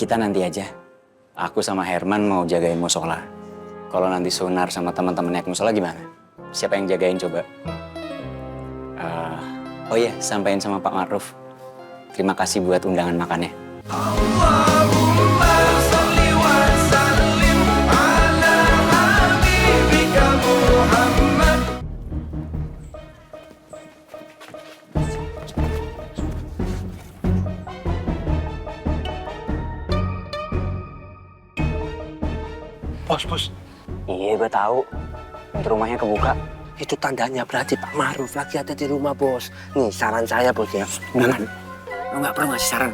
kita nanti aja. Aku sama Herman mau jagain musola. Kalau nanti Sunar sama teman-temannya ke musola gimana? Siapa yang jagain coba? Oh iya, sampaikan sama Pak Ma'ruf. Terima kasih buat undangan makannya. Allahumma sholli wa sallim ala habibika Muhammad. Bos. Iya, gue tahu. Pintu rumahnya kebuka. Itu tandanya berarti Pak Ma'ruf lagi ada di rumah, Bos. Nih, saran saya, Bos ya. Enggak, lo nggak perlu ngasih saran.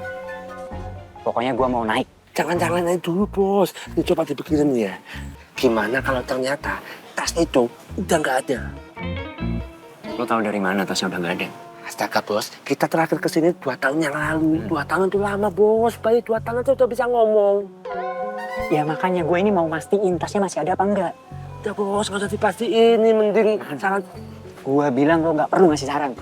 Pokoknya gue mau naik. Jangan naik dulu, Bos. Nih, coba dipikirin ya. Gimana kalau ternyata tas itu udah nggak ada? Lo tahu dari mana tasnya udah nggak ada? Astaga, Bos. Kita terakhir kesini 2 tahun yang lalu. 2 tahun itu lama, Bos. Bayi 2 tahun itu udah bisa ngomong. Ya makanya gue ini mau mastiin tasnya masih ada apa enggak. Udah, Bos. Nggak usah dipastiin. Ini mending saran. Gue bilang lo nggak perlu ngasih saran.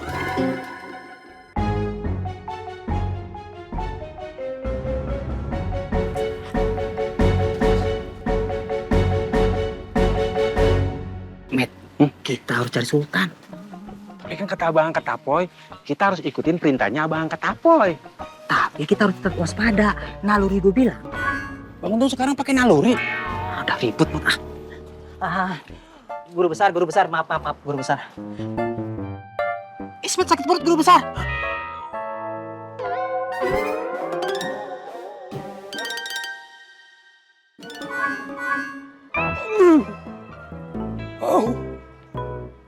Met, kita harus cari Sultan. Tapi kan kata Abang Ketapoy, kita harus ikutin perintahnya Abang Ketapoy. Tapi kita harus tetap waspada. Naluri gue bilang. Bang Untung sekarang pakai naluri. Udah ribut, Met. Guru besar, maaf, guru besar. Ismet sakit perut, guru besar.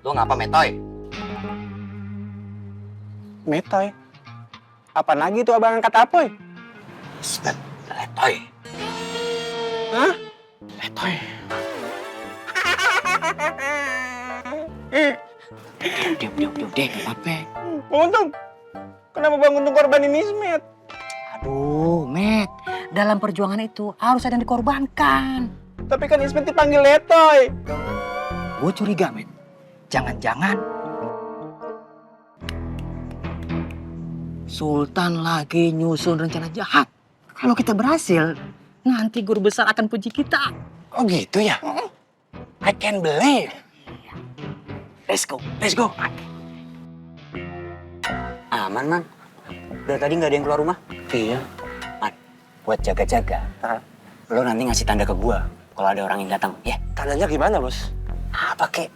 Lo ngapa metoy? Metoy. Apa lagi tuh Abang Ketapoy? Ismet, letoy. Hah? Letoy. Diam, gak apa-apa. Bang Untung, kenapa Bang Untung korbanin Ismet? Aduh, Met. Dalam perjuangan itu harus ada yang dikorbankan. Tapi kan Ismet dipanggil Letoy. Gue curiga, Met. Jangan-jangan Sultan lagi nyusun rencana jahat. Kalau kita berhasil, nanti guru besar akan puji kita. Oh gitu ya? I can't believe. Let's go. Aman, Man. Dari tadi nggak ada yang keluar rumah. Iya. Man, buat jaga-jaga. Lo nanti ngasih tanda ke gua kalau ada orang yang datang, ya? Tandanya gimana, Bos? Apa kek?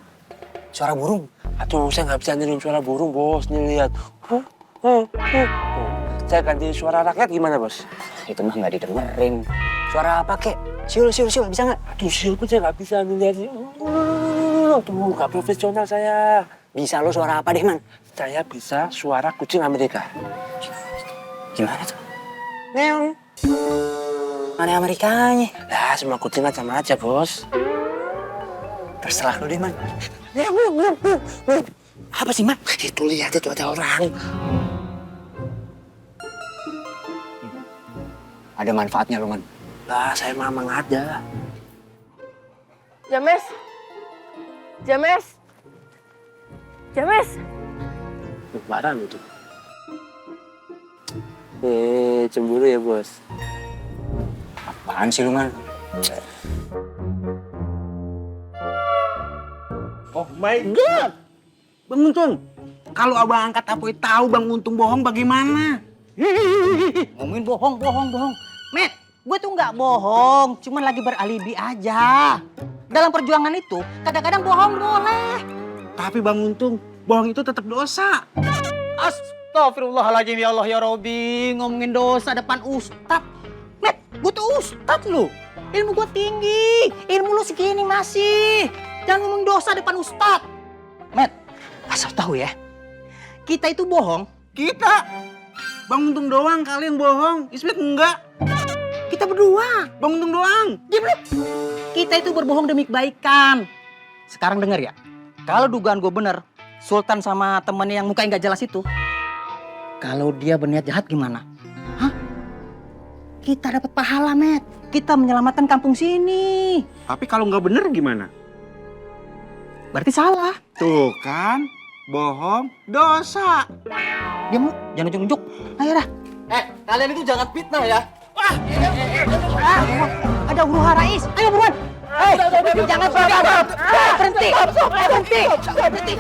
Suara burung. Aduh, saya nggak bisa niruin suara burung, Bos. Nih, lihat. Saya ganti suara rakyat gimana, Bos? Itu mah nggak didengerin. Suara apa kek? Siul, bisa nggak? Aduh, siul pun saya nggak bisa lihat. Tuh, nggak profesional saya. Bisa lo suara apa deh, Man? Saya bisa suara kucing Amerika. Gimana tuh? Meong. Mana Amerikanya? Lah, semua kucing sama aja, Bos. Terserah lo deh, Man. Apa sih, Man? Itu lihat, itu ada orang. Ada manfaatnya lo, Man. Lah, saya memang ada. James. Marah lu tuh. Cemburu ya, Bos. Apaan sih lu, Man? Oh my God. Bang Untung, kalau Abang Ketapoy tahu Bang Untung bohong bagaimana? Ngomongin bohong. Met, gue tuh nggak bohong, cuman lagi beralibi aja. Dalam perjuangan itu, kadang-kadang bohong boleh. Tapi Bang Untung, bohong itu tetap dosa. Astagfirullahaladzim, ya Allah, ya Robi. Ngomongin dosa depan ustadz. Met, gue tuh ustadz lu. Ilmu gue tinggi, ilmu lu segini masih. Jangan ngomongin dosa depan ustadz. Met, asal tahu ya, kita itu bohong. Kita, Bang Untung doang kalian bohong. Ismet enggak. Kita berdua. Bang Untung doang. Diam, Met. Kita itu berbohong demi kebaikan. Sekarang dengar ya, kalau dugaan gue bener, Sultan sama temennya yang mukanya nggak jelas itu, kalau dia berniat jahat gimana? Hah? Kita dapat pahala, Met. Kita menyelamatkan kampung sini. Tapi kalau nggak bener gimana? Berarti salah. Tuh kan, bohong dosa. Diam lu, jangan ujuk-ujuk. Ayo dah. Kalian itu jangan fitnah ya. Ada huru hara Rais. Ayo buruan. Jangan berhenti. Berhenti.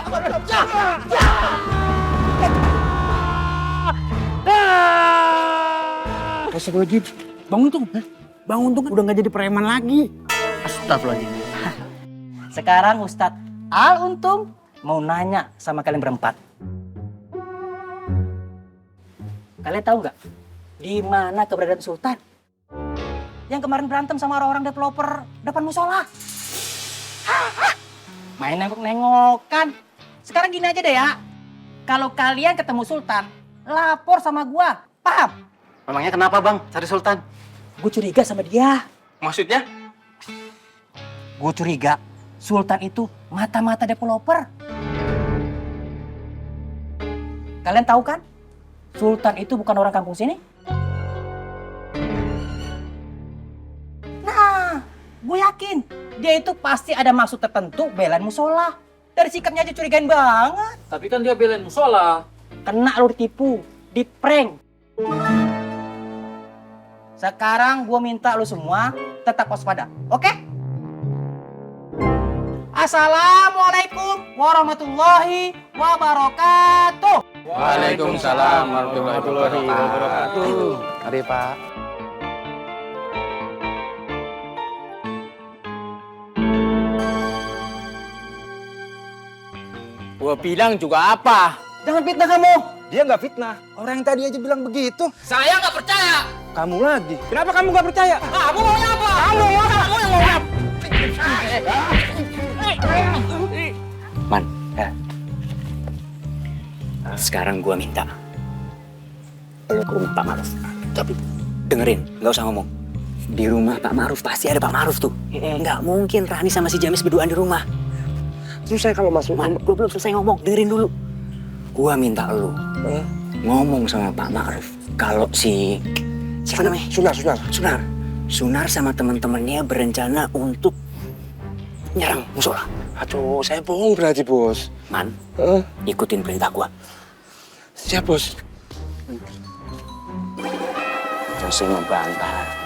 Astagfirullahaladzim. Bang Untung. Bang Untung udah nggak jadi preman lagi. Astagfirullahaladzim. Sekarang Ustadz Al Untung mau nanya sama kalian berempat. Kalian tahu nggak di mana keberadaan Sultan? Yang kemarin berantem sama orang-orang developer depan musola. Main nengok-nengokan. Sekarang gini aja deh ya. Kalau kalian ketemu Sultan, lapor sama gua. Paham? Memangnya kenapa bang cari Sultan? Gue curiga sama dia. Maksudnya? Gue curiga Sultan itu mata-mata developer. Kalian tahu kan? Sultan itu bukan orang kampung sini. Nah, gue yakin dia itu pasti ada maksud tertentu belain musola. Dari sikapnya aja curigain banget. Tapi kan dia belain musola. Kena lu ditipu, diprank. Sekarang gue minta lu semua tetap waspada, oke? Assalamualaikum warahmatullahi wabarakatuh. Waalaikumsalam warahmatullahi wabarakatuh. Mari Pak. Gua bilang juga apa? Jangan fitnah kamu. Dia nggak fitnah. Orang yang tadi aja bilang begitu. Saya nggak percaya. Kamu lagi. Kenapa kamu nggak percaya? Kamu maunya apa? Kamu yang mau apa? Man, ya. Sekarang gua minta lu ke rumah Pak Ma'ruf. Tapi dengerin, nggak usah ngomong. Di rumah Pak Ma'ruf pasti ada Pak Ma'ruf tuh. Nggak mungkin Rani sama si Jamis berduaan di rumah. Terus saya kalau masuk, Man, gua belum selesai ngomong, dengerin dulu. Gua minta lu ngomong sama Pak Ma'ruf kalau si siapa namanya? Sunar sama teman-temannya berencana untuk nyerang musola. aduh, saya bohong berarti, Bos. Man, ikutin perintah gua. Siap, Bos. Jose membantah.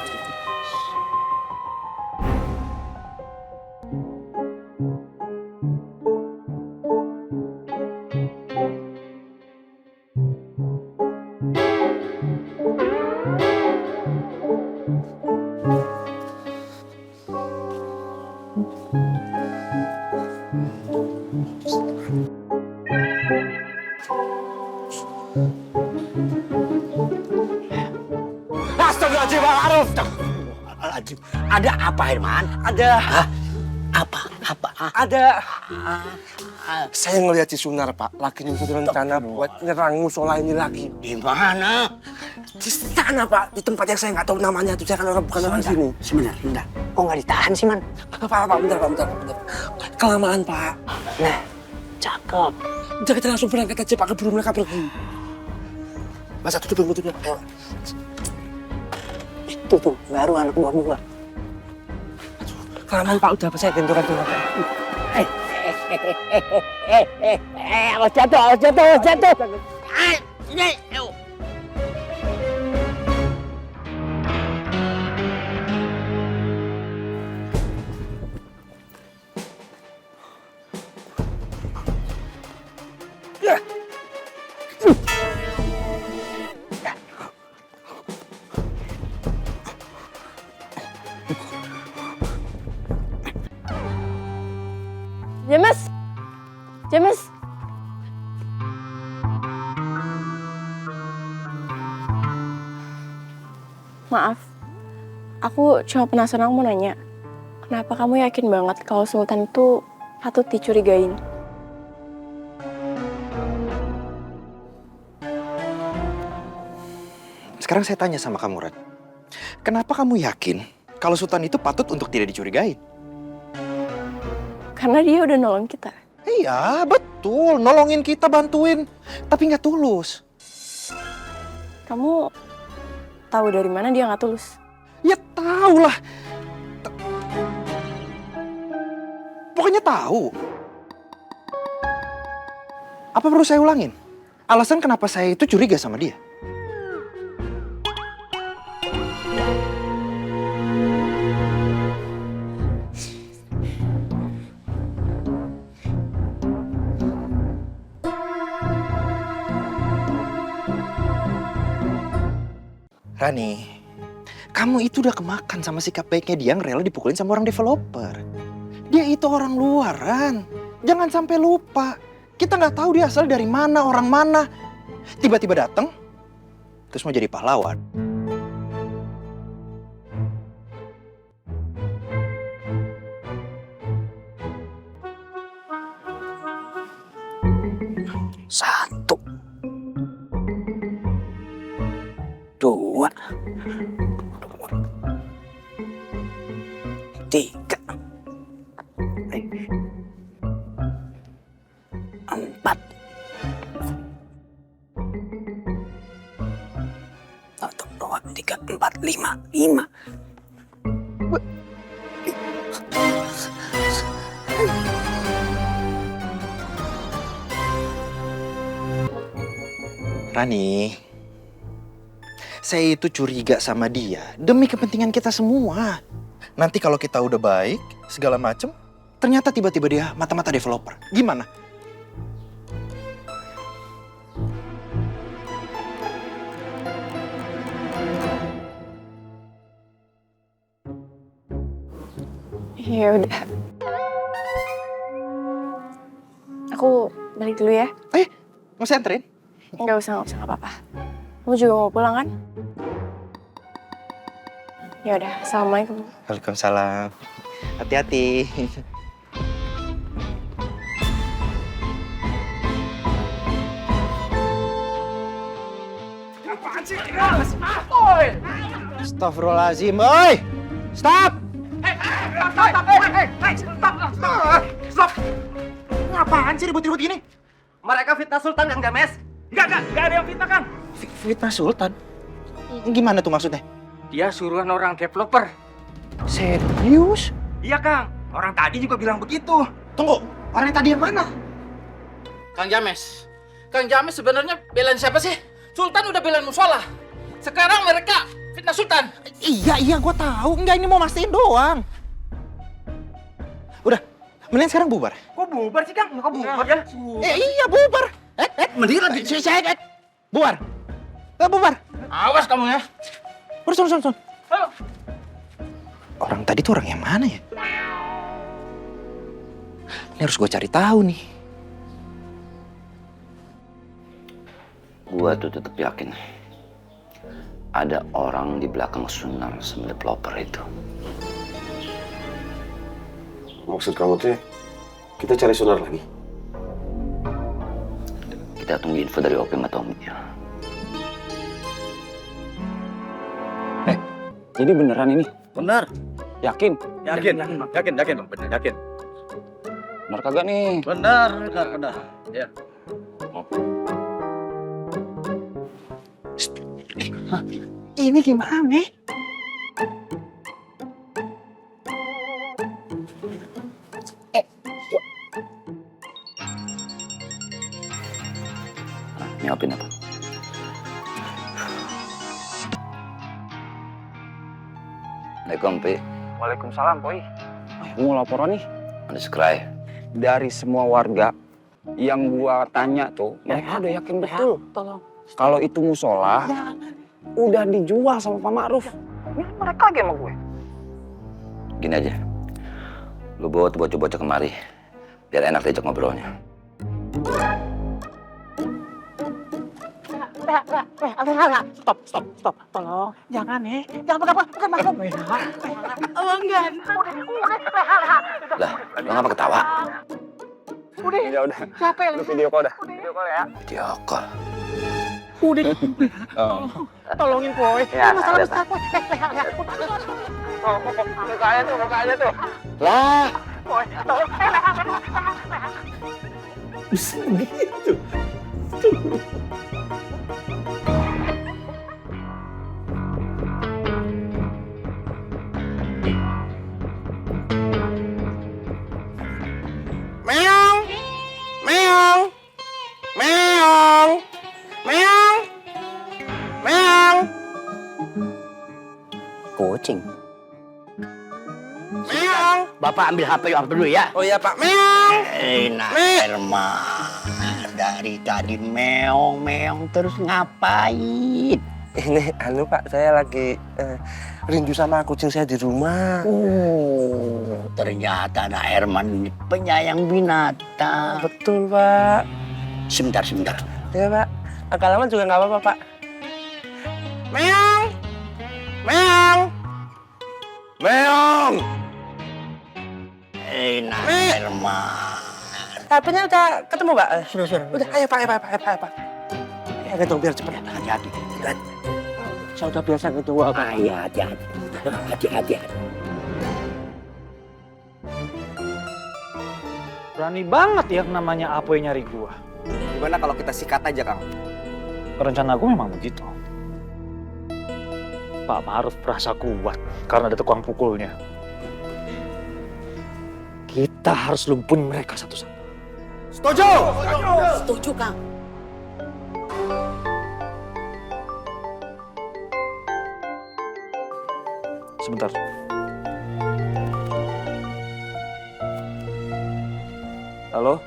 Astagfirullahaladzim, Pak Ma'ruf. Ada apa, Herman? Ada. Apa? Ada. Saya ngelihat si Sunar, Pak, lagi nyusun rencana buat nyerang musola ini lagi. Di mana? Di sana, Pak, di tempat yang saya nggak tahu namanya. Itu saya kan bukan orang sini. Sebentar. Kok nggak ditahan sih, Man? Pak, bentar. Kelamaan, Pak. Nah, cakep. Udah kita langsung berangkat aja, Pak, keburu mereka pergi. Masa tutupin. Tuh, baru anak buah gua. Kelamaan, Pak, udah saya gentoran tuh. Awas jatuh. Ini. James. Maaf, aku cuma penasaran, aku mau nanya. Kenapa kamu yakin banget kalau Sultan itu patut dicurigain? Sekarang saya tanya sama kamu, Rat. Kenapa kamu yakin kalau Sultan itu patut untuk tidak dicurigai? Karena dia udah nolong kita. Iya, betul. Nolongin kita, bantuin. Tapi nggak tulus. Kamu tahu dari mana dia nggak tulus? Ya tahu lah. Pokoknya tahu. Apa perlu saya ulangin? Alasan kenapa saya itu curiga sama dia? Rani, kamu itu udah kemakan sama sikap baiknya dia yang rela dipukulin sama orang developer. Dia itu orang luar, Ran. Jangan sampai lupa. Kita nggak tahu dia asal dari mana, orang mana. Tiba-tiba datang, terus mau jadi pahlawan. Satu. Dua. Tiga. Empat. Satu, dua, tiga, empat, lima. Lima. Rani, saya itu curiga sama dia demi kepentingan kita semua. Nanti kalau kita udah baik, segala macem, ternyata tiba-tiba dia mata-mata developer. Gimana? Ya udah. Aku balik dulu ya. Mau saya anterin? Nggak usah, nggak apa-apa. Kamu juga mau pulang kan? Ya udah, assalamualaikum. Waalaikumsalam. Hati-hati. Astagfirullahaladzim, oi! Stop! Ngapain sih ribut-ribut gini? Mereka fitnah Sultan yang James. Enggak ada yang fitnah, Kang. Fitnah Sultan? Gimana tuh maksudnya? Dia suruhan orang developer. Serius? Iya, Kang. Orang tadi juga bilang begitu. Tunggu, orang yang tadi yang mana? Kang James sebenarnya belain siapa sih? Sultan udah belain musola. Sekarang mereka fitnah Sultan. Iya, gua tahu. Enggak, ini mau mastiin doang. Udah, mending sekarang bubar. Kok bubar sih, Kang? Kok bubar ya? Iya, bubar. Mending lagi saya bubar. Bubar. Awas kamu ya. Udah, son. Ayo. Orang tadi tuh orang yang mana ya? Ini harus gue cari tahu nih. Gua tuh tetap yakin ada orang di belakang Sunar sama developer itu. Maksud kamu tuh kita cari Sunar lagi? Kita tunggu info dari Opim atau Omnya. Jadi beneran ini? Bener. Yakin? Yakin, Bang. Bener, yakin. Bener kagak nih? Bener. Ya. Ini gimana? Ini Opim apa? Assalamualaikum, Pi. Waalaikumsalam, Poi. Mau laporan nih. Ada sekrai. Dari semua warga yang gua tanya tuh, mereka udah yakin betul. Kalau itu musola, udah dijual sama Pak Ma'ruf. Ini mereka lagi sama gue. Gini aja. Lu bawa tuh bocah-bocah kemari. Biar enak diajak ngobrolnya. Stop. Tolong. Jangan bukan masuk. Lah, lu ngapa ketawa? Udah. Siapa yang video call dah? Video call ya. Video call. Tolongin, Boy. Ya, Masalah ada, besar, Boy. Mukanya tuh. Lah. Boy, tolong. Bisa gitu. Kucing. Bapak ambil HP dulu ya. Oh iya, Pak. Enak, Herman. Dari tadi meong terus ngapain? Ini Pak, saya lagi rindu sama kucing saya di rumah. Oh, ternyata ada Herman ini penyayang binatang. Betul, Pak. Sebentar. Ya, Pak. Agak lama juga nggak apa-apa, Pak. Meong! Meong! Meong! Enak Herman. HP-nya udah ketemu, Pak? Sudah. Udah, ayo, Pak. Ayo dong, biar cepet. Hati-hati. Saya udah biasa gitu, Pak. Ayo, hati-hati. Berani banget ya namanya Apoy nyari gua. Gimana kalau kita sikat aja, Kang? Rencana gua memang begitu. Pak Maruf merasa kuat karena ada tukang pukulnya. Kita harus lumpuhin mereka satu-satu. Setuju, Kang. Sebentar. Halo?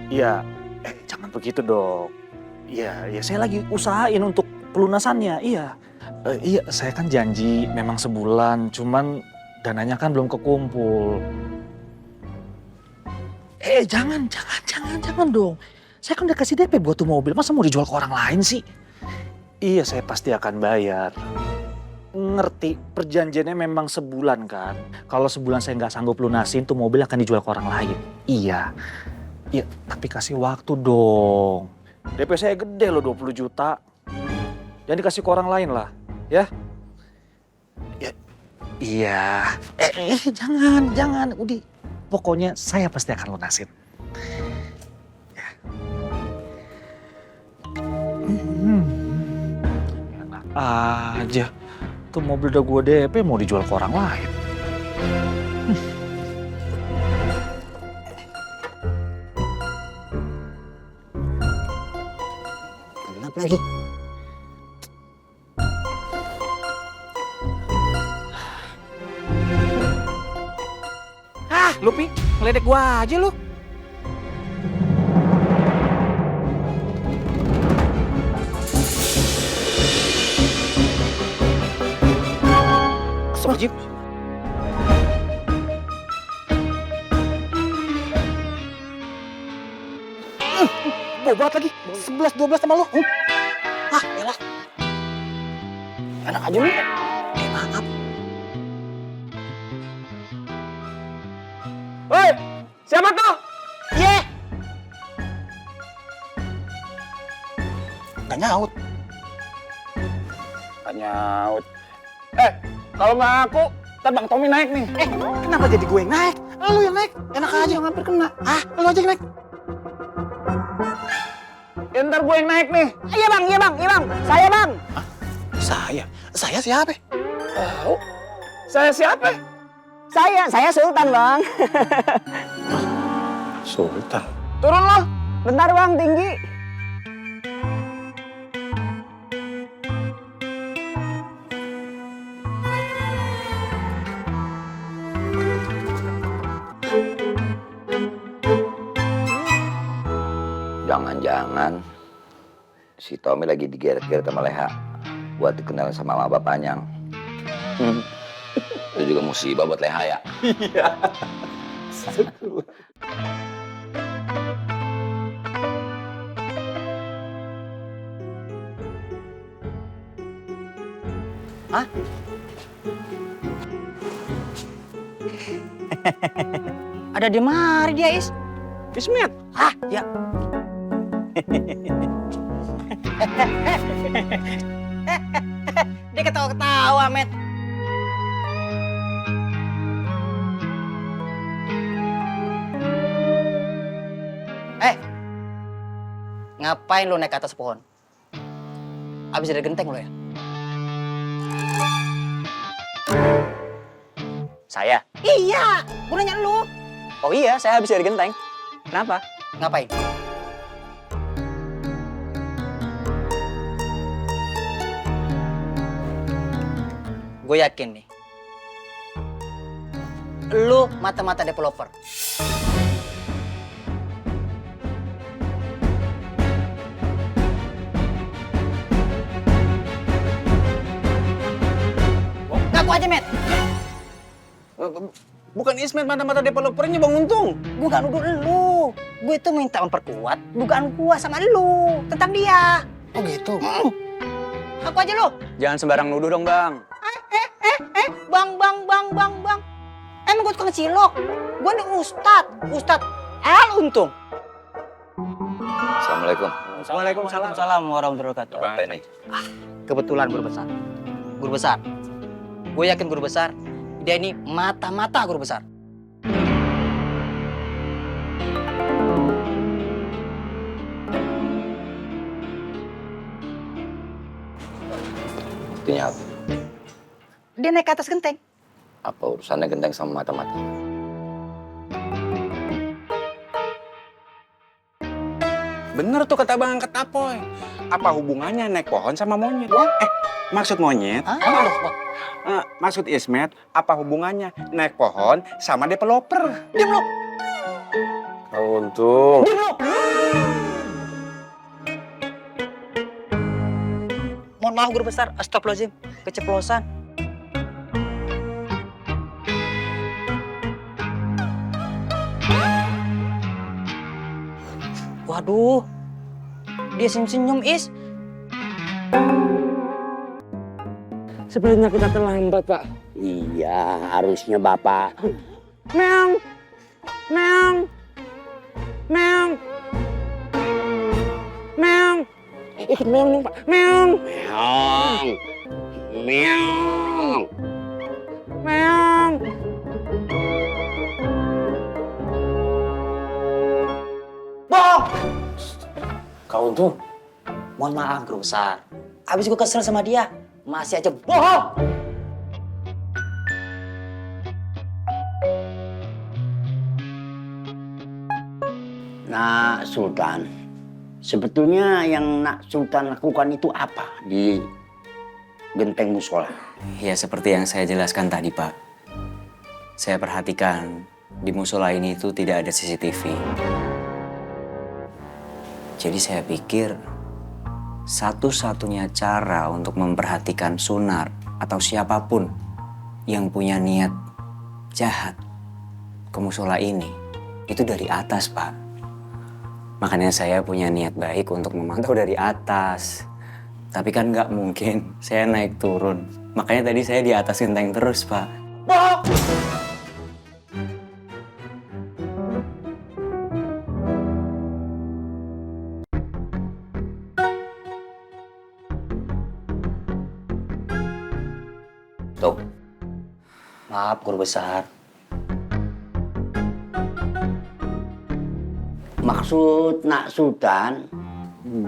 Iya, jangan begitu dong. Iya, saya lagi usahain untuk pelunasannya, iya. Iya, saya kan janji memang sebulan, cuman dananya kan belum kekumpul. Jangan dong. Saya kan udah kasih DP buat tuh mobil, masa mau dijual ke orang lain sih? Iya, saya pasti akan bayar. Ngerti, perjanjiannya memang sebulan kan. Kalau sebulan saya nggak sanggup lunasin, tuh mobil akan dijual ke orang lain. Iya, tapi kasih waktu dong. DP saya gede loh, 20 juta. Jangan dikasih ke orang lain lah, ya? Iya. Jangan. Udah, pokoknya saya pasti akan lunasin. Ya. Enak aja. Tuh mobil udah gue DP mau dijual ke orang lain. Gelap lagi. Lupi, ngeledek gua aja lu. Astagfirullahaladzim. Bobat lagi. 11-12 sama lu. Yalah. Enak aja lu. Maaf. Woi, siapa tuh? Iya. Gak nyaut. Kalau nggak aku, ntar Bang Tommy naik nih. Kenapa jadi gue yang naik? Lu yang naik. Enak aja. Hampir kena. Lu aja yang naik. Ya, ntar gue yang naik nih. Iya bang. Saya bang. Saya siapa? Saya siapa? Saya Sultan bang. Sultan. Turun loh. Bentar bang, tinggi. Jangan-jangan si Tommy lagi digeret-geret sama Leha buat dikenal sama mama bapaknya. Itu juga musibah buat Leha ya. Iya. Ada di mari dia, Is. Ismet. Ya. Dia ketawa-ketawa, Met. Ngapain lu naik ke atas pohon? Abis ada genteng lo ya? Saya? Iya, gue nanya lu. Oh iya, saya habis dari genteng. Kenapa? Ngapain? Gue yakin nih, lu mata-mata developer. Ngaku aja, Met. Bukan Ismet mata-mata developernya Bang Untung. Gue gak nuduh lu. Gue itu minta memperkuat dugaan gue sama lu tentang dia. Oh gitu. Ngaku aja lu. Jangan sembarang nuduh dong, Bang. Bang. Emang gue tukang cilok? Gue nih Ustadz Al Untung. Assalamualaikum. Waalaikumsalam warahmatullahi wabarakatuh. Apa ini? Kebetulan guru besar. Gue yakin guru besar, dia ini mata-mata guru besar. Buktinya apa? Dia naik ke atas genteng. Apa urusannya genteng sama mata-mata? Bener tuh kata Bang Angkat Apoy. Apa hubungannya naik pohon sama monyet? Maksud monyet? Maksud Ismet, apa hubungannya naik pohon sama developer? Diam lu. Bang Untung. Mohon maaf guru besar, astagfirullahaladzim, keceplosan. Waduh, dia senyum-senyum, Is. Sebenarnya kita terlambat, Pak. Iya, harusnya Bapak. Meong. Ikut meong dong, Pak. Meong. Kau Untung, mohon maaf guru besar. Abis gue kesel sama dia, masih aja bohong. Nah, Sultan. Sebetulnya yang Nak Sultan lakukan itu apa di genteng musola? Ya seperti yang saya jelaskan tadi, Pak. Saya perhatikan di musola ini itu tidak ada CCTV. Jadi saya pikir satu-satunya cara untuk memperhatikan Sunar atau siapapun yang punya niat jahat ke musola ini itu dari atas, Pak. Makanya saya punya niat baik untuk memantau dari atas. Tapi kan nggak mungkin saya naik turun. Makanya tadi saya di atas genteng terus, Pak. Tuh, Maaf guru besar. Maksud Nak Sultan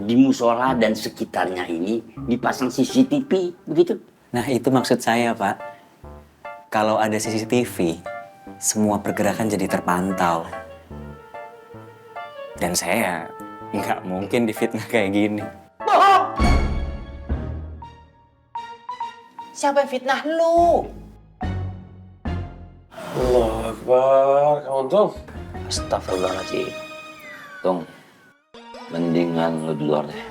di musola dan sekitarnya ini dipasang CCTV, begitu? Nah itu maksud saya, Pak. Kalau ada CCTV, semua pergerakan jadi terpantau. Dan saya nggak mungkin difitnah kayak gini. Siapa yang fitnah lu? Allah Akbar, Kang Untung. Astagfirullahaladzim. Tung, mendingan lu di luar deh.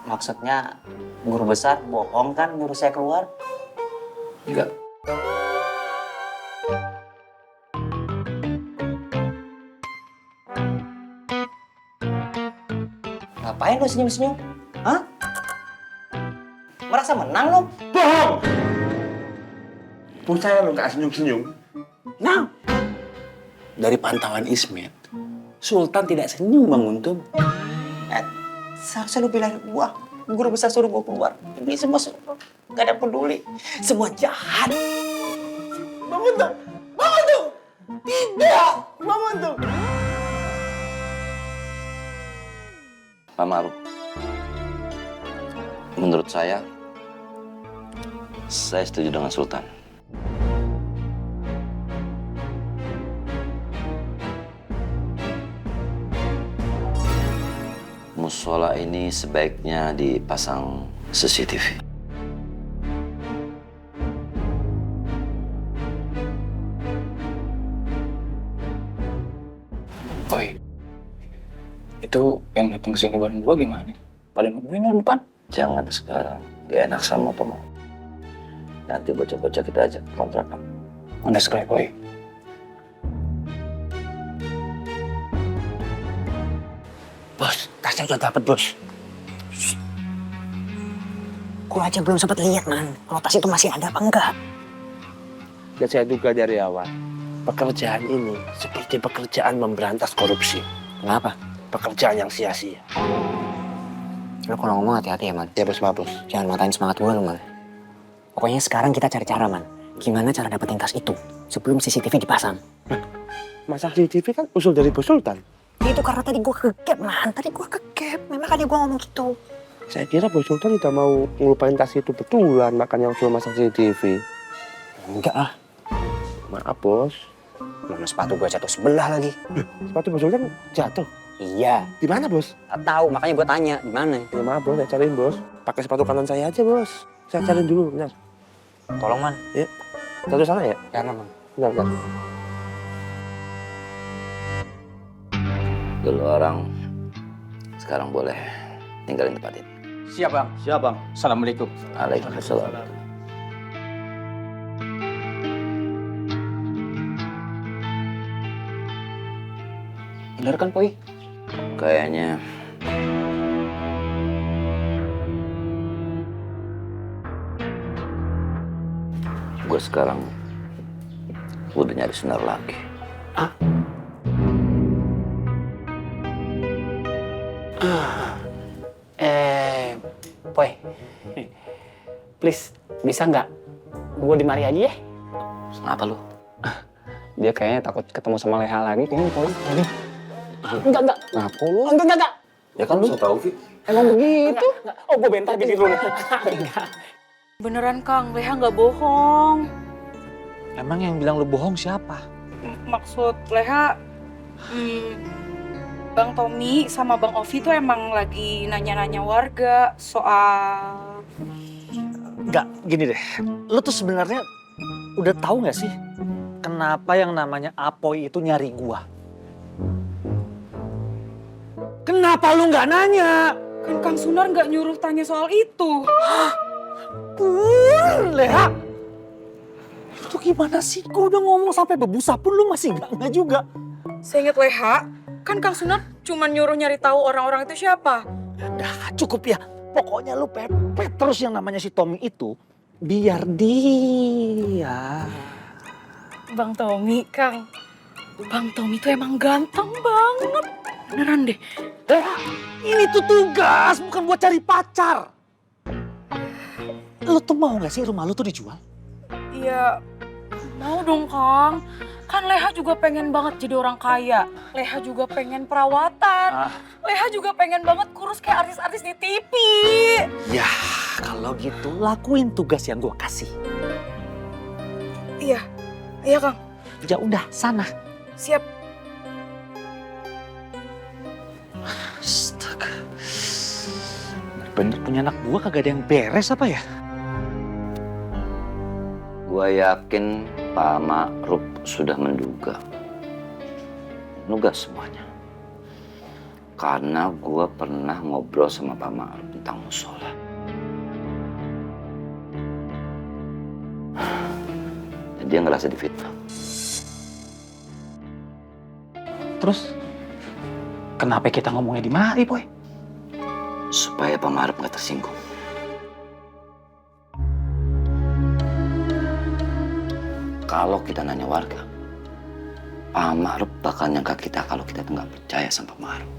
Maksudnya guru besar bohong kan nyuruh saya keluar? Enggak. Ngapain lu senyum-senyum? Hah? Merasa menang lu? Bohong! Percaya lu nggak senyum-senyum? Nah, dari pantauan Ismet, Sultan tidak senyum, Bang Untung. Seharusnya lu bilang gua. Guru besar suruh gua keluar. Ini semua gak ada peduli. Semua jahat. Bang Untung! Tidak! Bang Untung! Pak Maruf, menurut saya setuju dengan Sultan. Musola ini sebaiknya dipasang CCTV. Oi, Itu yang datang ke sini bareng gua gimana? Pada nungguin di depan. Jangan sekarang, gak enak sama Pama. Nanti bocah-bocah kita ajak ke kontrakan. Mana sekali, boy. Bos, tasnya udah dapet, bos. Gua aja belum sempat lihat, man. Kalau tas itu masih ada apa enggak? Dan saya duga dari awal, pekerjaan ini seperti pekerjaan memberantas korupsi. Kenapa? Pekerjaan yang sia-sia. Lo kalau ngomong hati-hati ya, man. Ya bos, maaf bos. Jangan matain semangat gue lo, man. Pokoknya sekarang kita cari cara, man. Gimana cara dapetin tas itu sebelum CCTV dipasang? Masa CCTV kan usul dari Bos Sultan. Itu karena tadi gue kegap, man. Tadi gue kegap. Memang tadi gue ngomong gitu. Saya kira Bos Sultan udah mau ngelupain tas itu betulan, makanya usul masang CCTV. Enggak lah. Maaf bos. Mana sepatu gue jatuh sebelah lagi. Sepatu Bos Sultan jatuh. Iya. Di mana bos? Gak tahu, makanya gue tanya di mana. Ya maaf bos, saya cariin bos. Pakai sepatu kanan saya aja bos. Saya cariin dulu, benar. Tolong, man. Ya. Satu sana ya? Jangan, man. Bentar. Dulu orang sekarang boleh tinggalin tempat ini. Siap, Bang. Siap, Bang. Assalamualaikum. Waalaikumsalam. Bener kan, Boy? Kayaknya gue sekarang udah nyari Sunar lagi. Boy. Please, bisa nggak? Gue di mari aja ya. Kenapa lu? Dia kayaknya takut ketemu sama Leha lagi, kayaknya, Boy. Enggak. Ngaku lu? Enggak. Ya kan lu tahu, Vi. Emang begitu? Oh, gue bentar di dulu. Beneran Kang, Leha nggak bohong. Emang yang bilang lu bohong siapa? Maksud Leha, Bang Tommy sama Bang Ovi tuh emang lagi nanya-nanya warga soal... Enggak, gini deh. Lu tuh sebenarnya udah tahu nggak sih kenapa yang namanya Apoy itu nyari gua? Kenapa lu nggak nanya? Kan Kang Sunar nggak nyuruh tanya soal itu. Leha, itu gimana sih? Gua udah ngomong sampai berbusa pun lu masih nggak juga. Saya ingat Leha, kan Kang Sunar cuma nyuruh nyari tahu orang-orang itu siapa. Udah cukup ya. Pokoknya lu pepet terus yang namanya si Tommy itu biar dia. Bang Tommy, Kang. Bang Tommy tuh emang ganteng banget. Beneran deh. Ini tuh tugas, bukan buat cari pacar. Lu tuh mau gak sih rumah lu tuh dijual? Iya, mau dong Kang. Kan Leha juga pengen banget jadi orang kaya. Leha juga pengen perawatan. Leha juga pengen banget kurus kayak artis-artis di TV. Ya, kalau gitu lakuin tugas yang gua kasih. Iya Kang. Ya udah, sana. Siap. Astaga. Bener punya anak gua kagak ada yang beres apa ya? Gua yakin Pak Ma'ruf sudah menduga semuanya. Karena gua pernah ngobrol sama Pak Ma'ruf tentang musola. Dan dia ngerasa difitnah. Terus kenapa kita ngomongnya di mari, Boy? Supaya Pak Ma'ruf nggak tersinggung. Kalau kita nanya warga, Pak Ma'ruf bakal nyangka kita kalau kita tuh nggak percaya sama Pak Ma'ruf.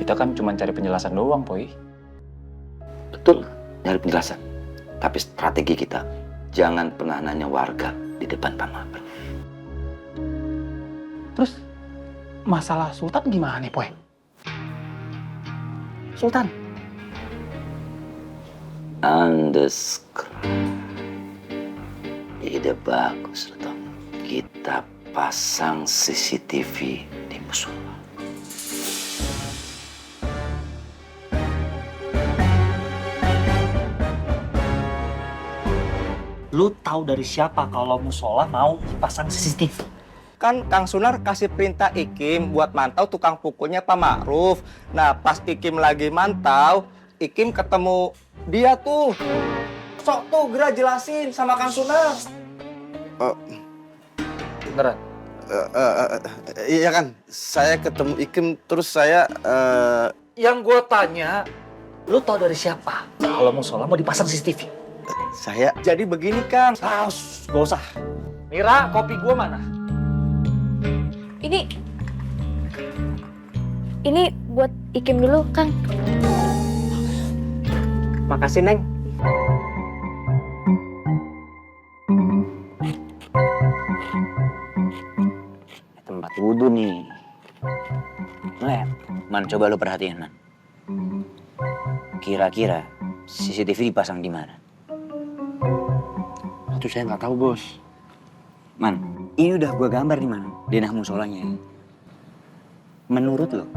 Kita kan cuma cari penjelasan doang, Boy. Betul, nyari penjelasan. Tapi strategi kita, jangan pernah nanya warga di depan Pak Ma'ruf. Terus masalah Sultan gimana nih, Boy? Sultan? Ide bagus, Tom. Kita pasang CCTV di musola. Lu tahu dari siapa kalau musola mau dipasang CCTV? Kan Kang Sunar kasih perintah Ikim buat mantau tukang pukulnya Pak Ma'ruf. Nah, pas Ikim lagi mantau, Ikim ketemu dia tuh. Sok tuh, Gra jelasin sama Kang Sunar. Beneran? Iya kan, saya ketemu Ikim terus saya Yang gue tanya, lu tau dari siapa? Kalau musola mau dipasang CCTV? saya Jadi begini, Kang. Saus, gak usah. Mira, kopi gue mana? Ini buat Ikim dulu, Kang. Makasih, Neng. Tempat wudhu nih. Lep, Man, coba lu perhatiin, Man. Kira-kira CCTV dipasang di mana? itu saya nggak tahu, Bos. Man, ini udah gua gambar nih, Man. Denah musolanya. Menurut lo,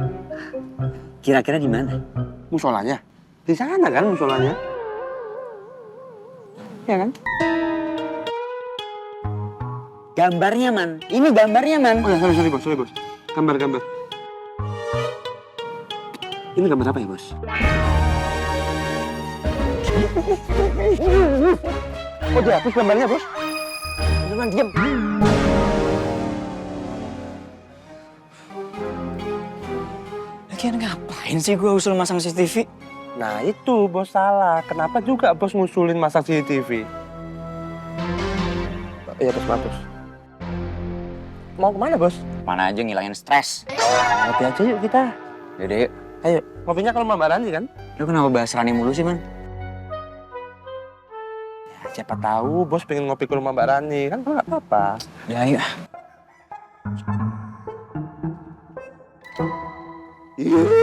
kira-kira di mana? Musolanya? Di sana kan musolanya? Ya kan? Gambarnya, Man. Ini gambarnya, Man. Oh ya, sorry Bos. Gambar. Ini gambar apa ya, Bos? Oh, dihapus gambarnya, Bos? Man, diam. Lagian ngapain sih gua usul masang CCTV? Nah itu, Bos salah. Kenapa juga Bos ngusulin masang CCTV? Iya, Bos, bagus. Mau kemana, Bos? Mana aja ngilangin stres. Ngopi aja yuk kita. Yaudah, yuk. Ayo, ngopinya kalau Mbak Rani kan? Lu kenapa bahas Rani mulu sih, Man? Ya, siapa tahu Bos pengen ngopi ke rumah Mbak Rani. Kan nggak apa-apa. Ya, ayo. Yuhu.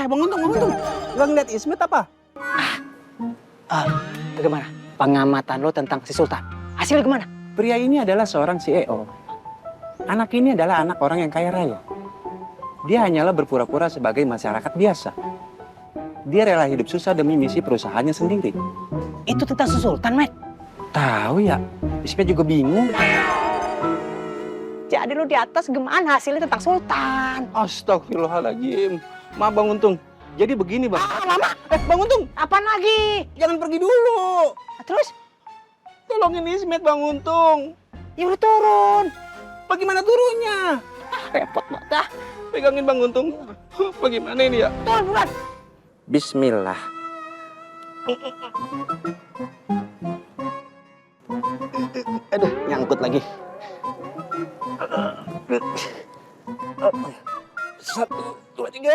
Bang Untung. Gak ngeliat Ismet apa? Bagaimana pengamatan lo tentang si Sultan? Hasilnya gimana? Pria ini adalah seorang CEO. Anak ini adalah anak orang yang kaya raya. Dia hanyalah berpura-pura sebagai masyarakat biasa. Dia rela hidup susah demi misi perusahaannya sendiri. Itu tentang si Sultan, Met. Tahu ya, Ismet juga bingung. Jadi lu di atas gimana hasilnya tentang Sultan? Astagfirullahaladzim. Maaf Bang Untung. Jadi begini Bang. Lama. Bang Untung, Apaan lagi? jangan pergi dulu. Terus? Tolongin Ismet Bang Untung. Ya udah turun. Bagaimana turunnya? Repot banget dah. Pegangin Bang Untung. Bagaimana ini ya? Turun buruan. Bismillah. Aduh, nyangkut lagi. Satu, dua, tiga.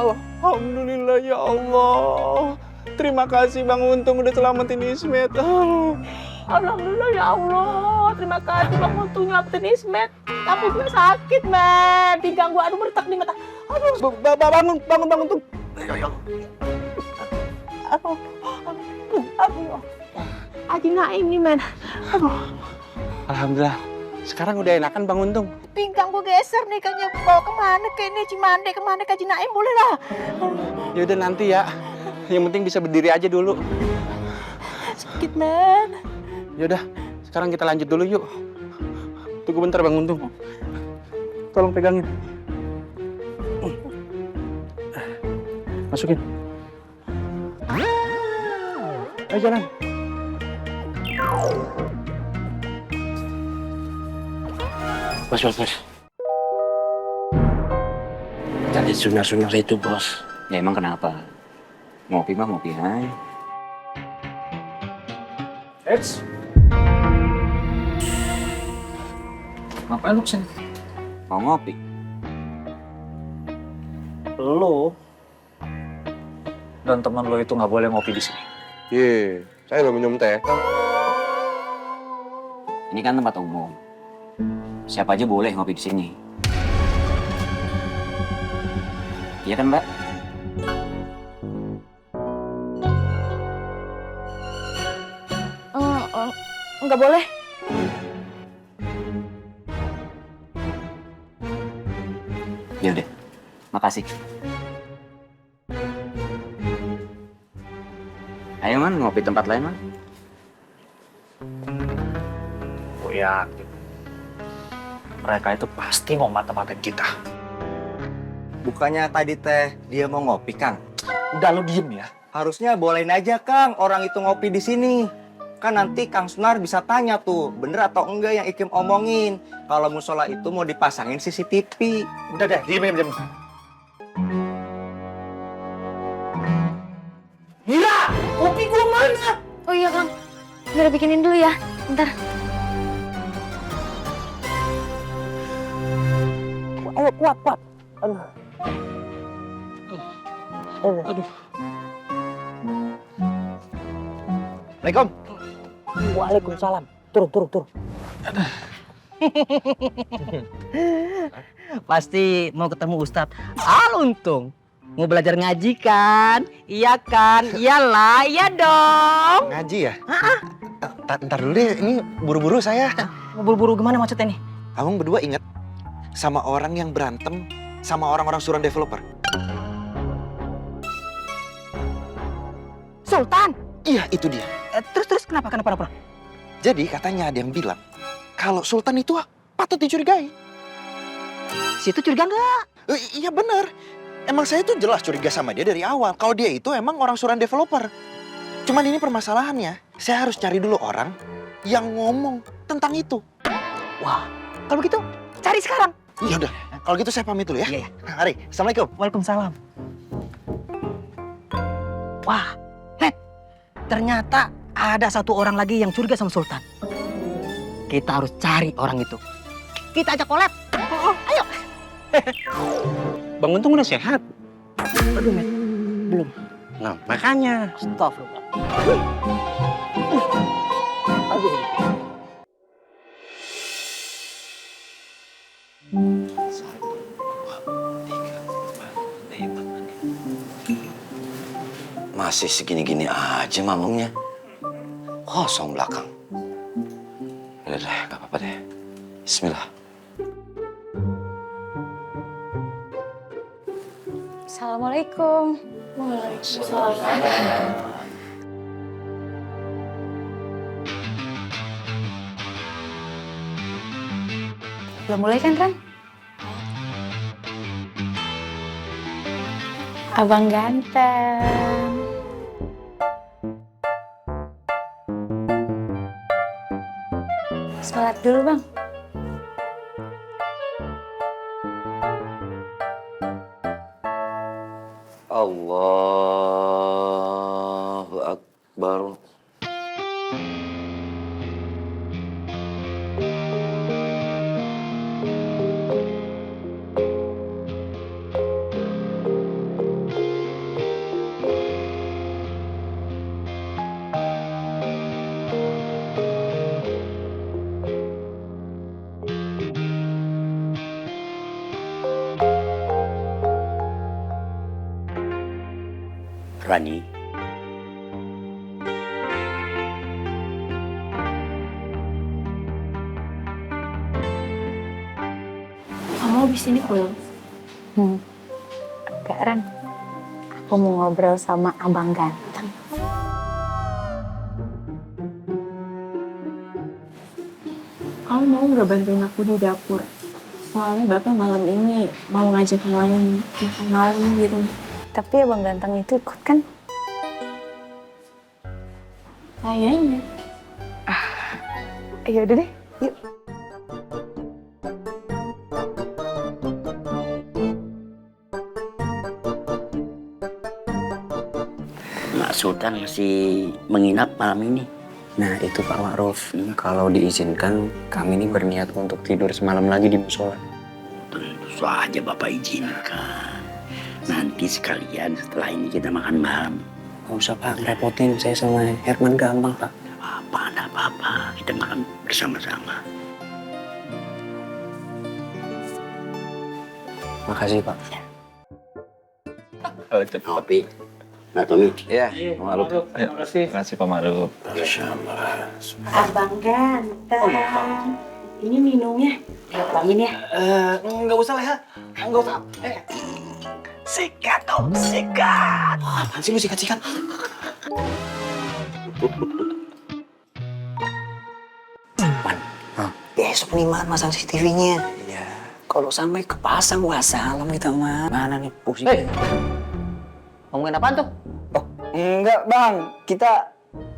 Alhamdulillah ya Allah. Terima kasih Bang Untung udah selamatin Ismet. Alhamdulillah ya Allah. Terima kasih Bang Untung nyelamatin Ismet. Tapi gue sakit, men. Pinggang gue bertak di mata. Aduh. Bangun Bang Untung. Aduh. Haji Naim nih, men. Aduh. Alhamdulillah. Sekarang udah enakan Bang Untung. Pinggang gue geser nih, kayaknya bawa kemana ke ini Cimande, kemana ke Haji Naim, boleh lah. Ya udah nanti ya. Yang penting bisa berdiri aja dulu. Sakit, men. Ya udah, sekarang kita lanjut dulu yuk. Tunggu bentar Bang Untung. Tolong pegangin. Masukin. Ayo jalan. Bos. Tadi sunar-sunar itu, Bos. Ya emang kenapa? Ngopi mah ngopi aja. Eits. Ngapain lu kesini? Mau ngopi? Lo dan teman lo itu nggak boleh ngopi di sini. Iya, saya nggak minum teh. Ini kan tempat umum. Siapa aja boleh ngopi di sini. Iya kan, Mbak? Nggak boleh. Ya udah, makasih. Ayo man, ngopi tempat lain man. Gue yakin mereka itu pasti mau mata-matain kita. Bukannya tadi teh dia mau ngopi, Kang. Udah lo diem ya. Harusnya bolehin aja, Kang, orang itu ngopi di sini. Kan nanti Kang Sunar bisa tanya tuh, bener atau enggak yang Ikim omongin. Kalau musola itu mau dipasangin CCTV. Udah deh, diem. Mira, kopi gua mana? Oh iya Kang, udah bikinin dulu ya, ntar. Ayo kuat. Assalamualaikum. Waalaikumsalam. Turun. Pasti mau ketemu Ustadz. Untung. Mau belajar ngaji kan? Iya kan? Iyalah, iya dong. Ngaji ya? Ntar dulu deh, ini buru-buru saya. Mau buru-buru gimana maksudnya nih? Abang berdua inget sama orang yang berantem sama orang-orang suruhan developer? Sultan? Iya, itu dia. Terus kenapa? Jadi katanya ada yang bilang kalau Sultan itu patut dicurigai. Situ curiga nggak? Iya bener. Emang saya tuh jelas curiga sama dia dari awal. Kalau dia itu emang orang suruhan developer. Cuman ini permasalahannya, saya harus cari dulu orang yang ngomong tentang itu. Wah, kalau gitu cari sekarang. Iya udah, kalau gitu saya pamit dulu ya. Iya. Mari, Assalamualaikum. Waalaikumsalam. Wah, ternyata ada satu orang lagi yang curiga sama Sultan. Kita harus cari orang itu. Kita ajak collab. Ayo. Bang Untung udah sehat. Aduh, men. Belum. Nah, makanya. Astagfirullah. Masih segini-gini aja mamungnya. Kosong belakang. Udah deh, gak apa-apa deh. Bismillah. Assalamualaikum. Waalaikumsalam. Udah mulai kan, Ran? Abang ganteng. Sholat dulu, Bang. Allahu Akbar. Rani, Kamu habis ini pulang? Enggak, Ran. Aku mau ngobrol sama abang ganteng. Kamu mau nggak bantuin aku di dapur? Soalnya Bapak malam ini mau ngajak main makan malam gitu. Tapi abang ganteng itu ikut kan? Kayaknya. Ya udah deh, yuk. Mak Sultan masih menginap malam ini. Nah itu Pak Ma'ruf, kalau diizinkan kami ini berniat untuk tidur semalam lagi di musola. Tentu saja Bapak izinkan. Nanti sekalian setelah ini kita makan malam. Nggak usah Pak, ngerepotin. Saya sama Herman gampang Pak. Enggak apa-apa. Kita makan bersama-sama. Makasih Pak. Kopi. Nah, Tommy. Iya, Terima kasih Pak Ma'ruf. Abang ganteng. Ini minumnya. Diapangin ya. Nggak usah lah ya. Enggak usah. Sikat dong, sikat. Apaan sih lu sikat-sikat? Man, besok nih Man masang CCTV-nya. Iya. Kalau sampai kepasang wassalam kita Man. Mana nih pusing? Ngomongin apaan tuh? Oh, enggak Bang. Kita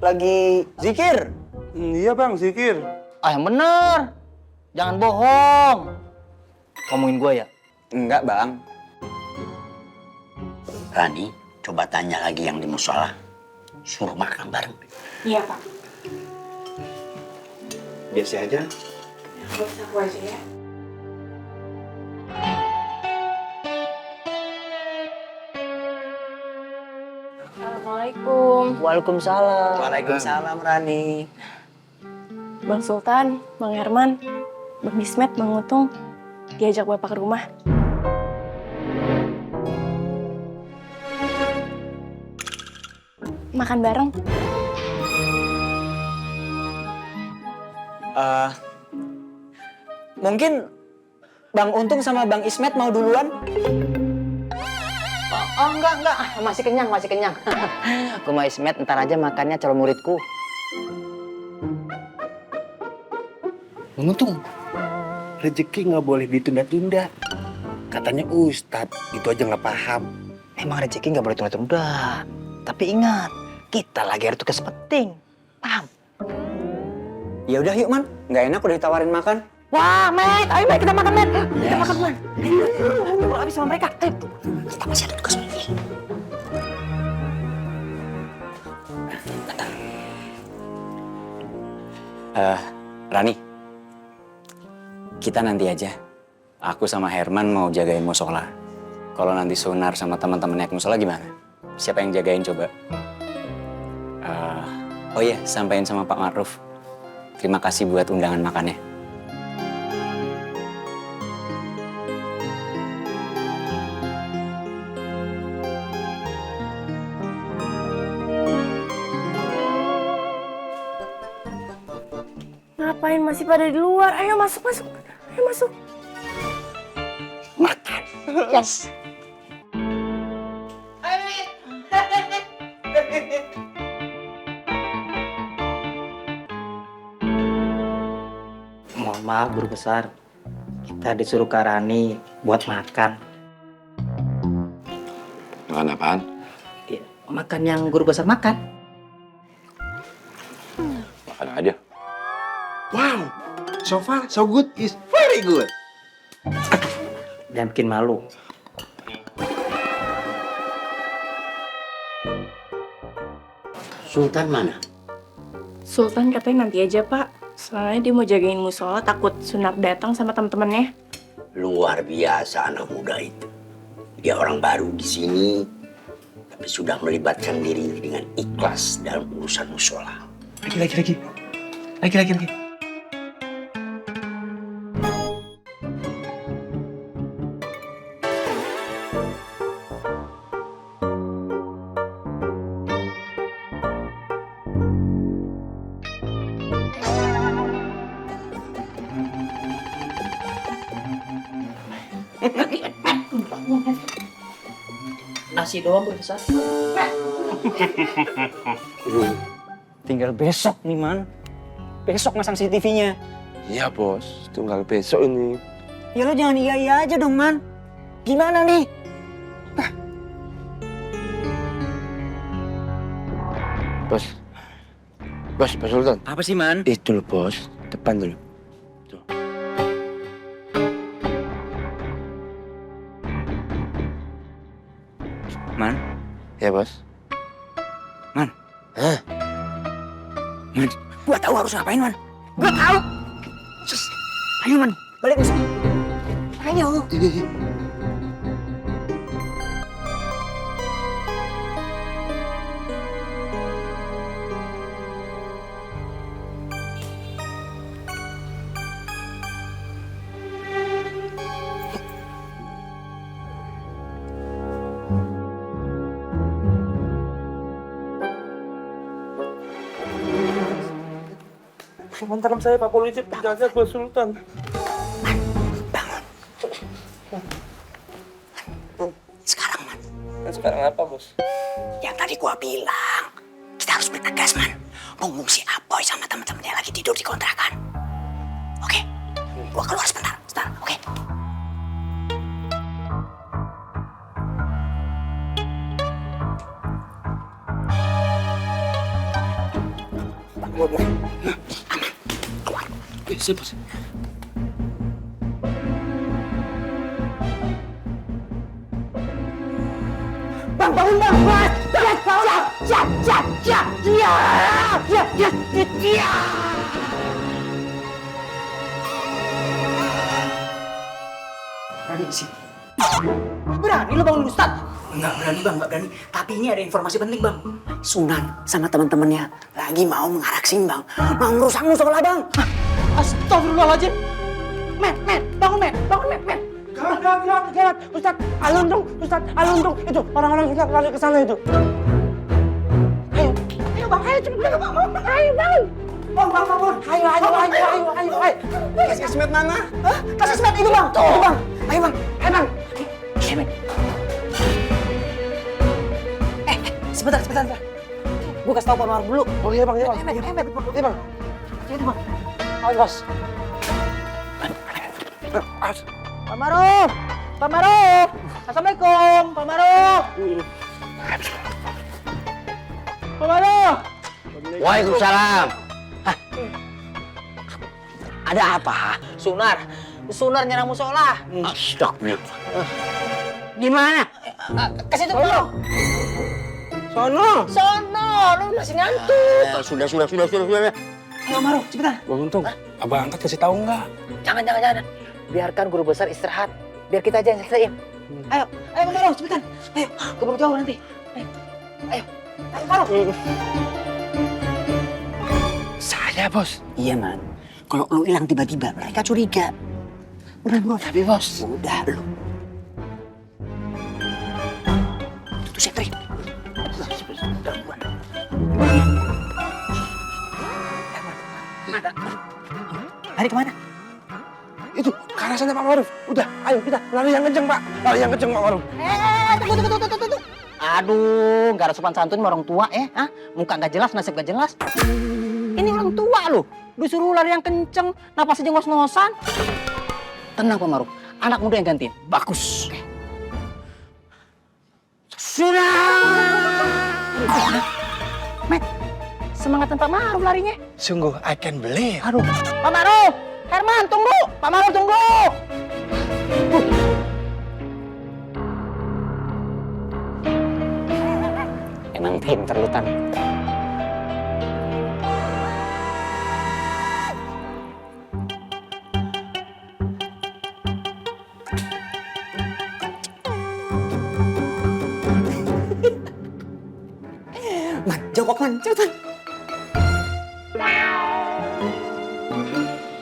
lagi zikir. Iya bang, zikir. Ah, yang bener. Jangan bohong. Ngomongin gue ya? Enggak Bang. Rani, coba tanya lagi yang di musola. Suruh makan bareng. Iya, Pak. Biasa aja. Gak usah aku aja ya. Assalamualaikum. Waalaikumsalam. Waalaikumsalam Rani. Bang Sultan, Bang Herman, Bang Ismet, Bang Utung, diajak Bapak ke rumah. Makan bareng. Mungkin Bang Untung sama Bang Ismet mau duluan? Oh enggak. Masih kenyang. Gue sama Ismet ntar aja makannya calon muridku. Bang Untung, rezeki nggak boleh ditunda-tunda. Katanya Ustadz, itu aja nggak paham. Emang rezeki nggak boleh tunda-tunda. Tapi ingat, kita lagi ada tugas penting. Paham? Ya udah yuk Man, nggak enak udah ditawarin makan. Wah, Met, ayo Met, kita makan, Met. Kita makan, Man. Ayo, habis sama mereka. Ayo. Kita masih ada tugas lagi. Rani, kita nanti aja. Aku sama Herman mau jagain musola. Kalau nanti Sunar sama teman-teman naik musola gimana? Siapa yang jagain coba? Oh iya, sampaikan sama Pak Ma'ruf. Terima kasih buat undangan makannya. Ngapain masih pada di luar? Ayo masuk. Ayo masuk. Yes. Mohon maaf, Guru Besar. Kita disuruh ke Rani buat makan. Makan apaan? Ya, makan yang Guru Besar makan. Makan aja. Wow, so far so good is very good. Jangan bikin malu. Sultan mana? Sultan katanya nanti aja, Pak. Soalnya dia mau jagain musola, takut Sunar datang sama teman-temannya. Luar biasa anak muda itu. Dia orang baru di sini, tapi sudah melibatkan diri dengan ikhlas dalam urusan musola. Lagi. Nasi doang, Guru Besar. Tinggal besok nih Man. Besok masang CCTV-nya. Iya bos, tunggal besok ini. Ya lo jangan iya aja dong Man. Gimana nih? Bos Sultan. Apa sih Man? Itu loh bos, depan dulu. Tuh. Man? Ya bos. Man? Hah? Man, gua tahu harus ngapain Man. Gua tahu. Sus. Ayo Man, balik musuh. Ayo. Sementara saya Pak Polisi penjaga bos Sultan. Sekarang apa, Bos? Yang tadi gua bilang, kita harus bergegas, Man. Mumpung si Apoy sama teman-temannya lagi tidur di kontrakan. Oke, gua keluar sebentar, oke? Siap, Bos. Bang, bangun bang! Berani sih. Berani lu bangun Ustaz? Enggak berani bang, enggak berani. Tapi ini ada informasi penting bang. Sunan sama teman-temannya lagi mau mengaraksin bang. Mau ngerusak musola bang. Astagfirullahaladzim. Men, bangun men. Gawat. Ustaz, alun dong. Itu orang-orang sudah lari ke sana itu. Ayo bang, ayo cepet bang. Ayo bang. Bang. Ayo. Kasih Ismet mana? Hah? Kasih semet itu bang. Tuh bang. Ayo bang. Sebentar. Gue kasih tau Pak Maruf dulu. Oh iya bang, iya bang. Iya bang. Itu bang. Ayo, Bos. Pak Maruf. Assalamualaikum, Pak Maruf. Pak Maruf. Waalaikumsalam. Ada apa? Sunar nyerang musola. Astagfirullah. Gimana? Kasih itu dulu. Sono, lu masih ngantuk. Sudah. Ayo Maruf, cepetan. Bang Untung, abang angkat kasih tahu nggak? Jangan. Biarkan guru besar istirahat. Biar kita aja yang ceritain. Ayo Pak Maruf, cepetan. Ayo, keburu jauh nanti. Ayo Maruf. Saya, Bos. Iya man, kalau lu hilang tiba-tiba mereka curiga. Udah bro, tapi bos. Udah lu. Tuh Setri. Lari kemana? Itu ke arah sana Pak Maruf. Udah, ayo kita lari yang kenceng Pak. Pak Maruf. Tunggu. Aduh, gak ada sopan santun sama orang tua Hah? Muka gak jelas, nasib gak jelas. Ini orang tua loh. Disuruh lari yang kenceng, napas aja ngos-ngosan. Tenang Pak Maruf, anak muda yang gantiin. Bagus. Met, semangatan Pak Maruf larinya. Sungguh, I can believe. Aduh, Pak Maruf, Herman tunggu. Pak Maruf tunggu. Emang pinter lu Tan. Man, jongkok man, cepetan.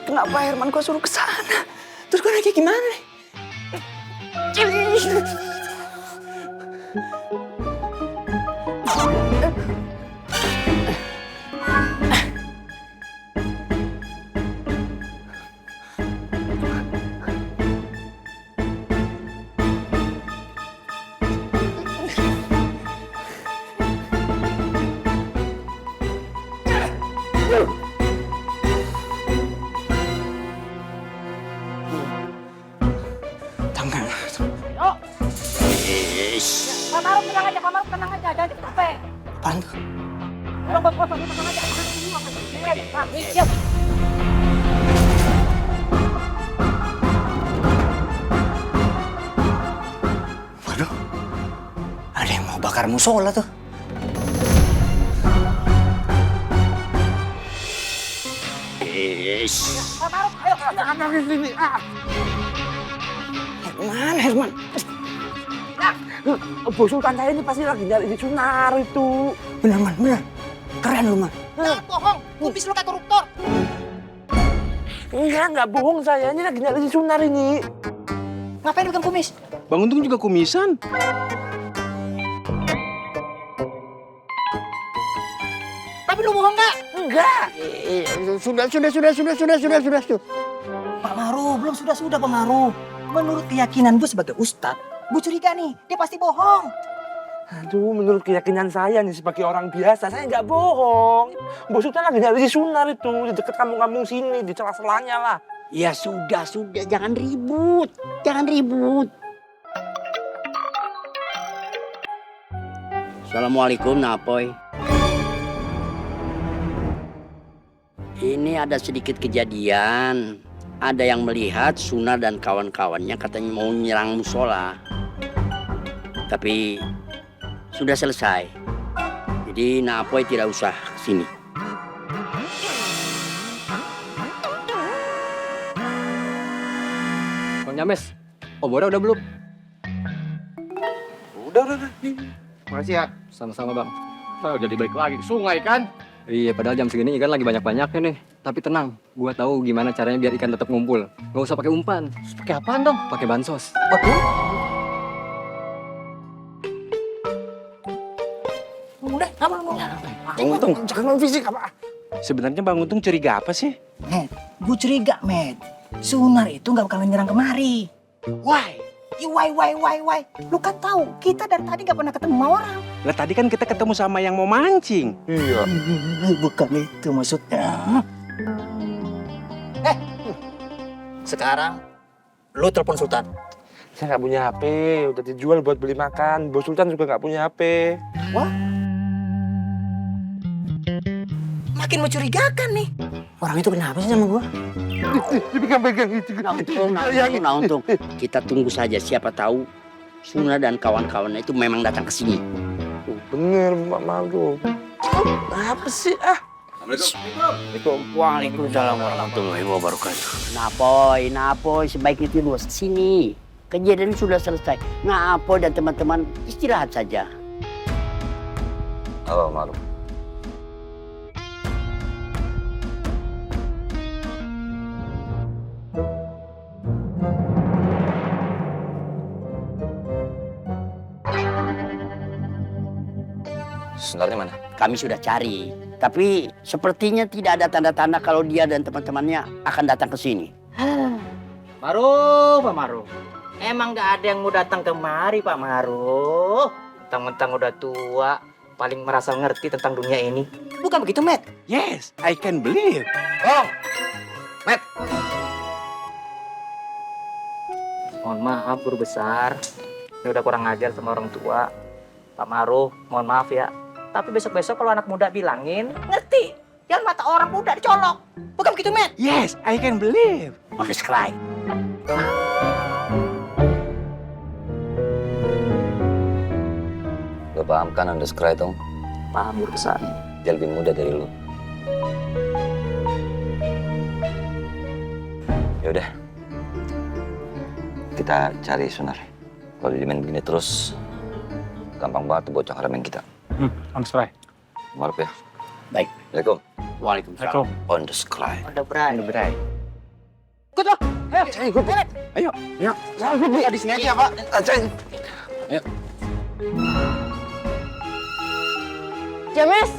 Kenapa Herman gua suruh ke sana? Terus gua nanya gimana nih? Pak Maruf tenang aja, jangan capek. Apaan tuh? Tenang aja. Yuk. Waduh, ada yang mau bakar musola tuh. Pak Maruf, ayo. Herman? Bos Sultan saya ini pasti lagi nyari Sunar itu. Bener man, bener. Keren lu man. Jangan bohong, kumis lu kayak koruptor. Iya, nggak bohong saya. Ini lagi nyari Sunar ini. Ngapain pegang kumis? Bang Untung juga kumisan. Tapi lu bohong nggak? Enggak. Sudah. Pak Maruf, belum sudah Pak Maruf. Menurut keyakinan gue sebagai ustadz, gue curiga nih, dia pasti bohong. Aduh, menurut keyakinan saya nih sebagai orang biasa, saya nggak bohong. Bos Sultan lagi nyari si Sunar itu di dekat kampung-kampung sini, di celah-celahnya lah. Ya sudah, jangan ribut. Jangan ribut. Assalamualaikum, Napoy. Ini ada sedikit kejadian. Ada yang melihat Sunar dan kawan-kawannya katanya mau nyerang musola. Tapi sudah selesai. Jadi Napoy tidak usah kesini. Bang James, obornya udah belum? Udah. Makasih ya. Sama-sama bang. Jadi balik lagi ke sungai kan? Iya, padahal jam segini ikan lagi banyak-banyaknya nih. Tapi tenang, gua tahu gimana caranya biar ikan tetap ngumpul. Gak usah pakai umpan. Pakai apaan dong? Pakai bansos. Waduh. Udah, apa mau? Bang Untung, jangan fisik apa? Sebenarnya Bang Untung curiga apa sih? Gue curiga, Med. Sunar itu nggak bakalan nyerang kemari. Why? Why? Lu kan tahu, kita dari tadi nggak pernah ketemu sama orang. Lah tadi kan kita ketemu sama yang mau mancing. Iya. Bukan itu maksudnya. Sekarang lu telepon Sultan. Saya nggak punya HP, udah dijual buat beli makan. Bos Sultan juga nggak punya HP. Wah. Makin mencurigakan nih. Orang itu kenapa sih sama gua? Dipegang-pegang itu. Nah, untung. Kita tunggu saja, siapa tahu Sunar dan kawan-kawannya itu memang datang ke sini. Bener, Mak Malu. Apa sih? Waalaikumsalam warahmatullahi wabarakatuh. Napoy, sebaiknya tidur sini. Kejadian sudah selesai. Napoy dan teman-teman istirahat saja. Halo, Maru. Sunarnya mana? Kami sudah cari, tapi sepertinya tidak ada tanda-tanda kalau dia dan teman-temannya akan datang ke sini. Maru, Pak Maru. Emang nggak ada yang mau datang kemari, Pak Maru. Mentang-mentang udah tua, paling merasa ngerti tentang dunia ini. Bukan begitu, Matt? Yes, I can believe. Oh, Matt. Mohon maaf, Guru Besar. Ini udah kurang ajar sama orang tua. Pak Maru, mohon maaf ya. Tapi besok-besok kalau anak muda bilangin, ngerti. Jangan mata orang muda dicolok. Bukan begitu, Matt? Yes, I can believe. On the sky. Lo paham kan on the sky dong? Paham, Guru Besar. Dia lebih muda dari lo. Yaudah. Kita cari Sunar. Kalau dia main begini terus, gampang banget bocah remen kita. On the sky. Maaf ya. Baik. Assalamualaikum. Waalaikumsalam. On the sky. Udah berani. Ikut lo. Ayo, saya ikut. Ayo. Saya ikut di sini aja, Pak. Ayo. James,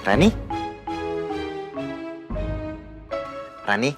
Rani? Rani?